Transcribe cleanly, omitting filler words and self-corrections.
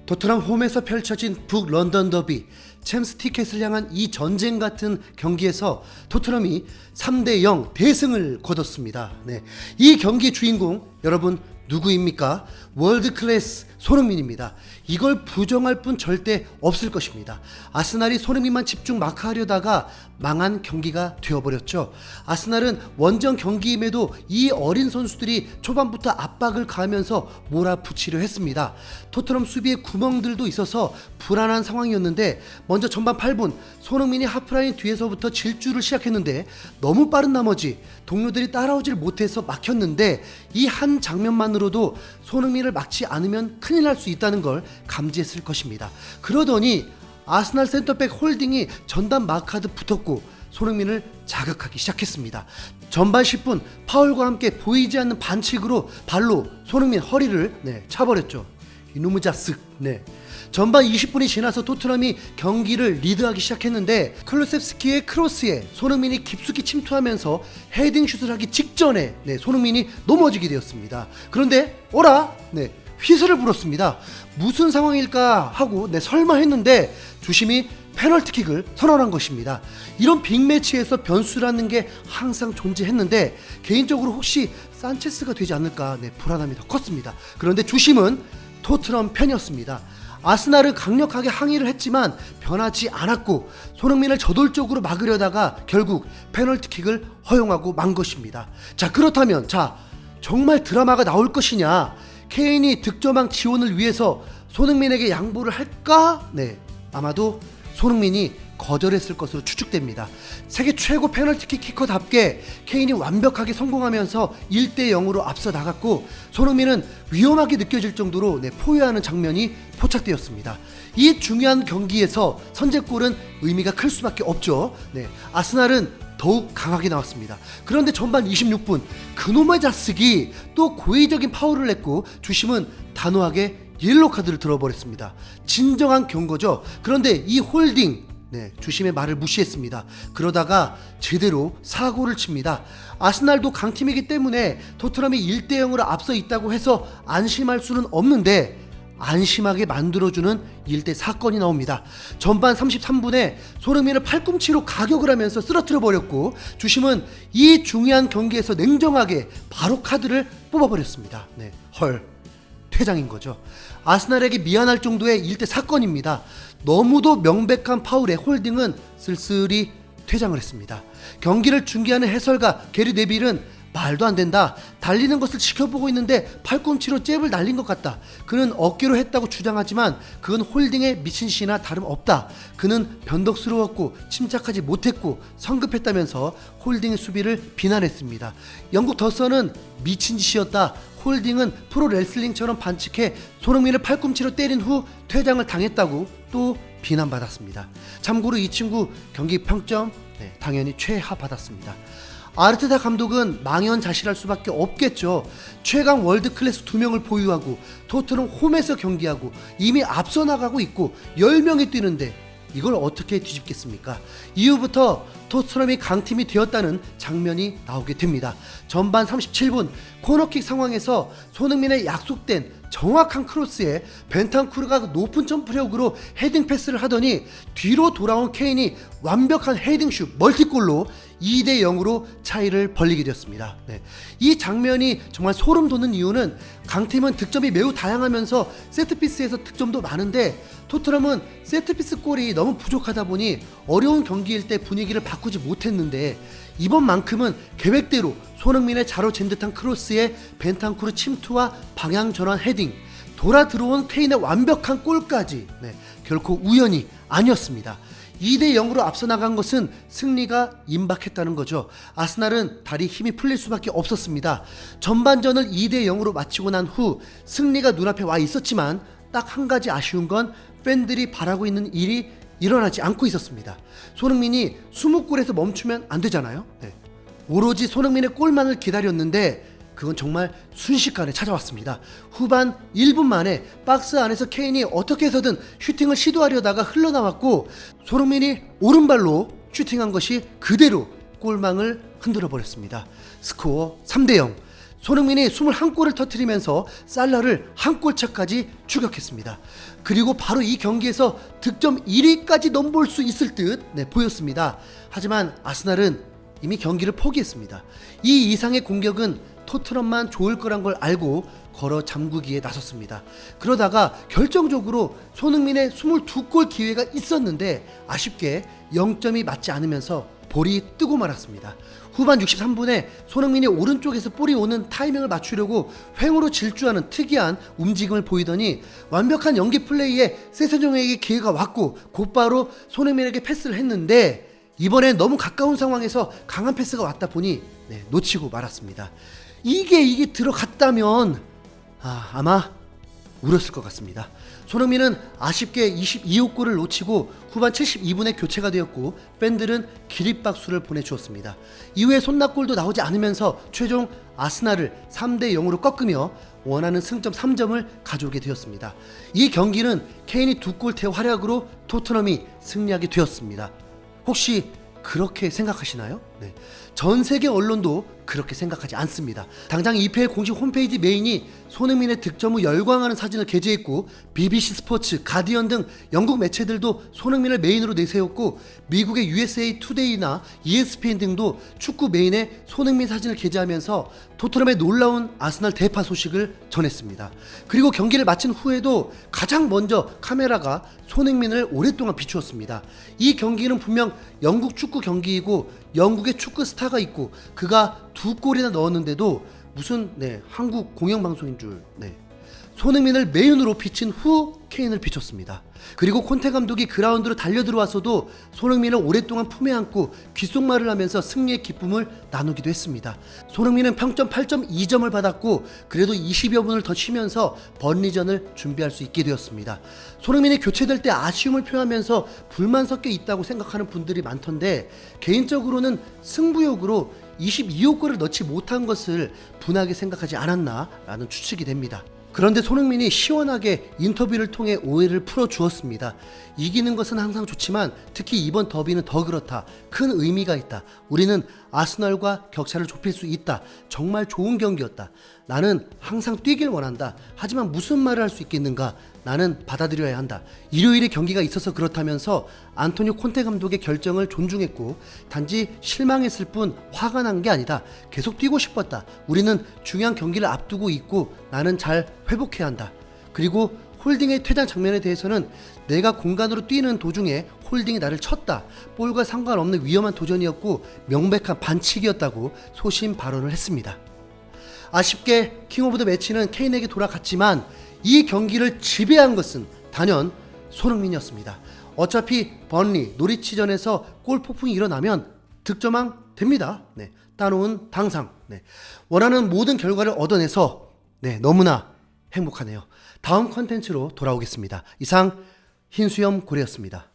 토트넘 홈에서 펼쳐진 북런던 더비, 챔스 티켓을 향한 이 전쟁 같은 경기에서 토트넘이 3대0 대승을 거뒀습니다. 네. 이 경기 주인공 여러분 누구입니까? 월드 클래스 손흥민입니다. 이걸 부정할 분 절대 없을 것입니다. 아스날이 손흥민만 집중 마크하려다가 망한 경기가 되어버렸죠. 아스날은 원정 경기임에도 이 어린 선수들이 초반부터 압박을 가하면서 몰아붙이려 했습니다. 토트넘 수비에 구멍들도 있어서 불안한 상황이었는데 먼저 전반 8분 손흥민이 하프라인 뒤에서부터 질주를 시작했는데 너무 빠른 나머지 동료들이 따라오질 못해서 막혔는데 이 한 장면만으로도 손흥민을 막지 않으면 큰일 날 수 있다는 걸 감지했을 것입니다. 그러더니 아스날 센터백 홀딩이 전담 마크하듯 붙었고 손흥민을 자극하기 시작했습니다. 전반 10분 파울과 함께 보이지 않는 반칙으로 발로 손흥민 허리를 차버렸죠. 이놈의 자식. 전반 20분이 지나서 토트넘이 경기를 리드하기 시작했는데 클루셉스키의 크로스에 손흥민이 깊숙이 침투하면서 헤딩슛을 하기 직전에 손흥민이 넘어지게 되었습니다. 그런데 어라? 휘슬을 불었습니다. 무슨 상황일까 하고 설마 했는데 주심이 페널티킥을 선언한 것입니다. 이런 빅매치에서 변수라는 게 항상 존재했는데 개인적으로 혹시 산체스가 되지 않을까 불안함이 더 컸습니다. 그런데 주심은 토트넘 편이었습니다. 아스날은 강력하게 항의를 했지만 변하지 않았고 손흥민을 저돌적으로 막으려다가 결국 페널티킥을 허용하고 만 것입니다. 자, 그렇다면 정말 드라마가 나올 것이냐? 케인이 득점왕 지원을 위해서 손흥민에게 양보를 할까? 아마도 손흥민이 거절했을 것으로 추측됩니다. 세계 최고 페널티킥 키커답게 케인이 완벽하게 성공하면서 1대0으로 앞서 나갔고 손흥민은 위험하게 느껴질 정도로 포효하는 장면이 포착되었습니다. 이 중요한 경기에서 선제골은 의미가 클 수밖에 없죠. 아스날은 더욱 강하게 나왔습니다. 그런데 전반 26분 그놈의 자식이 또 고의적인 파울을 냈고 주심은 단호하게 옐로 카드를 들어버렸습니다. 진정한 경고죠. 그런데 이 홀딩 주심의 말을 무시했습니다. 그러다가 제대로 사고를 칩니다. 아스날도 강팀이기 때문에 토트넘이 1대0으로 앞서 있다고 해서 안심할 수는 없는데 안심하게 만들어주는 일대 사건이 나옵니다. 전반 33분에 손흥민을 팔꿈치로 가격을 하면서 쓰러뜨려 버렸고 주심은 이 중요한 경기에서 냉정하게 바로 카드를 뽑아버렸습니다. 헐, 퇴장인 거죠. 아스날에게 미안할 정도의 일대 사건입니다. 너무도 명백한 파울의 홀딩은 쓸쓸히 퇴장을 했습니다. 경기를 중계하는 해설가 게리 네빌은 말도 안 된다. 달리는 것을 지켜보고 있는데 팔꿈치로 잽을 날린 것 같다. 그는 어깨로 했다고 주장하지만 그건 홀딩에 미친 시나 다름없다. 그는 변덕스러웠고 침착하지 못했고 성급했다면서 홀딩의 수비를 비난했습니다. 영국 더선은 미친 짓이었다. 홀딩은 프로 레슬링처럼 반칙해 손흥민을 팔꿈치로 때린 후 퇴장을 당했다고 또 비난받았습니다. 참고로 이 친구 경기 평점 당연히 최하 받았습니다. 아르테타 감독은 망연자실할 수밖에 없겠죠. 최강 월드클래스 2명을 보유하고 토트넘 홈에서 경기하고 이미 앞서 나가고 있고 10명이 뛰는데 이걸 어떻게 뒤집겠습니까? 이후부터 토트넘이 강팀이 되었다는 장면이 나오게 됩니다. 전반 37분 코너킥 상황에서 손흥민의 약속된 정확한 크로스에 벤탄쿠르가 높은 점프력으로 헤딩 패스를 하더니 뒤로 돌아온 케인이 완벽한 헤딩슛 멀티골로 2대0으로 차이를 벌리게 되었습니다. 이 장면이 정말 소름 돋는 이유는 강팀은 득점이 매우 다양하면서 세트피스에서 득점도 많은데 토트넘은 세트피스 골이 너무 부족하다 보니 어려운 경기일 때 분위기를 바꾸지 못했는데 이번만큼은 계획대로 손흥민의 자로 잰 듯한 크로스에 벤탄쿠르 침투와 방향 전환 헤딩, 돌아 들어온 케인의 완벽한 골까지 결코 우연이 아니었습니다. 2대0으로 앞서 나간 것은 승리가 임박했다는 거죠. 아스날은 다리 힘이 풀릴 수밖에 없었습니다. 전반전을 2대0으로 마치고 난 후 승리가 눈앞에 와 있었지만 딱 한 가지 아쉬운 건 팬들이 바라고 있는 일이 일어나지 않고 있었습니다. 손흥민이 20골에서 멈추면 안 되잖아요. 오로지 손흥민의 골만을 기다렸는데 그건 정말 순식간에 찾아왔습니다. 후반 1분 만에 박스 안에서 케인이 어떻게 해서든 슈팅을 시도하려다가 흘러나왔고 손흥민이 오른발로 슈팅한 것이 그대로 골망을 흔들어 버렸습니다. 스코어 3대0. 손흥민이 21골을 터뜨리면서 살라를 한 골차까지 추격했습니다. 그리고 바로 이 경기에서 득점 1위까지 넘볼 수 있을 듯 보였습니다. 하지만 아스날은 이미 경기를 포기했습니다. 이 이상의 공격은 토트넘만 좋을 거란 걸 알고 걸어 잠그기에 나섰습니다. 그러다가 결정적으로 손흥민의 22골 기회가 있었는데 아쉽게 0점이 맞지 않으면서 볼이 뜨고 말았습니다. 후반 63분에 손흥민이 오른쪽에서 볼이 오는 타이밍을 맞추려고 횡으로 질주하는 특이한 움직임을 보이더니 완벽한 연기 플레이에 세세종에게 기회가 왔고 곧바로 손흥민에게 패스를 했는데 이번엔 너무 가까운 상황에서 강한 패스가 왔다 보니 놓치고 말았습니다. 이게 들어갔다면 아마 울었을 것 같습니다. 손흥민은 아쉽게 22호 골을 놓치고 후반 72분에 교체가 되었고 팬들은 기립박수를 보내주었습니다. 이후에 손낙골도 나오지 않으면서 최종 아스날을 3대 0으로 꺾으며 원하는 승점 3점을 가져오게 되었습니다. 이 경기는 케인이 2골 대활약으로 토트넘이 승리하게 되었습니다. 혹시 그렇게 생각하시나요? 전 세계 언론도 그렇게 생각하지 않습니다. 당장 EPL 공식 홈페이지 메인이 손흥민의 득점 후 열광하는 사진을 게재했고 BBC 스포츠, 가디언 등 영국 매체들도 손흥민을 메인으로 내세웠고 미국의 USA 투데이나 ESPN 등도 축구 메인에 손흥민 사진을 게재하면서 토트넘의 놀라운 아스날 대파 소식을 전했습니다. 그리고 경기를 마친 후에도 가장 먼저 카메라가 손흥민을 오랫동안 비추었습니다. 이 경기는 분명 영국 축구 경기이고 영국의 축구 스타가 있고 그가 2골이나 넣었는데도 무슨 한국 공영방송인 줄 손흥민을 메인으로 비친 후 케인을 비췄습니다. 그리고 콘테 감독이 그라운드로 달려들어와서도 손흥민을 오랫동안 품에 안고 귓속말을 하면서 승리의 기쁨을 나누기도 했습니다. 손흥민은 평점 8.2점을 받았고 그래도 20여 분을 더 쉬면서 번리전을 준비할 수 있게 되었습니다. 손흥민이 교체될 때 아쉬움을 표하면서 불만 섞여 있다고 생각하는 분들이 많던데 개인적으로는 승부욕으로 22호 골을 넣지 못한 것을 분하게 생각하지 않았나 라는 추측이 됩니다. 그런데 손흥민이 시원하게 인터뷰를 통해 오해를 풀어주었습니다. 이기는 것은 항상 좋지만 특히 이번 더비는 더 그렇다. 큰 의미가 있다. 우리는 아스널과 격차를 좁힐 수 있다. 정말 좋은 경기였다. 나는 항상 뛰길 원한다. 하지만 무슨 말을 할 수 있겠는가? 나는 받아들여야 한다. 일요일에 경기가 있어서 그렇다면서 안토니오 콘테 감독의 결정을 존중했고 단지 실망했을 뿐 화가 난 게 아니다. 계속 뛰고 싶었다. 우리는 중요한 경기를 앞두고 있고 나는 잘 회복해야 한다. 그리고 홀딩의 퇴장 장면에 대해서는 내가 공간으로 뛰는 도중에 홀딩이 나를 쳤다. 볼과 상관없는 위험한 도전이었고 명백한 반칙이었다고 소신 발언을 했습니다. 아쉽게 킹 오브 더 매치는 케인에게 돌아갔지만 이 경기를 지배한 것은 단연 손흥민이었습니다. 어차피 번리, 노리치전에서 골 폭풍이 일어나면 득점왕 됩니다. 따놓은 당상. 원하는 모든 결과를 얻어내서 너무나 행복하네요. 다음 컨텐츠로 돌아오겠습니다. 이상 흰수염 고래였습니다.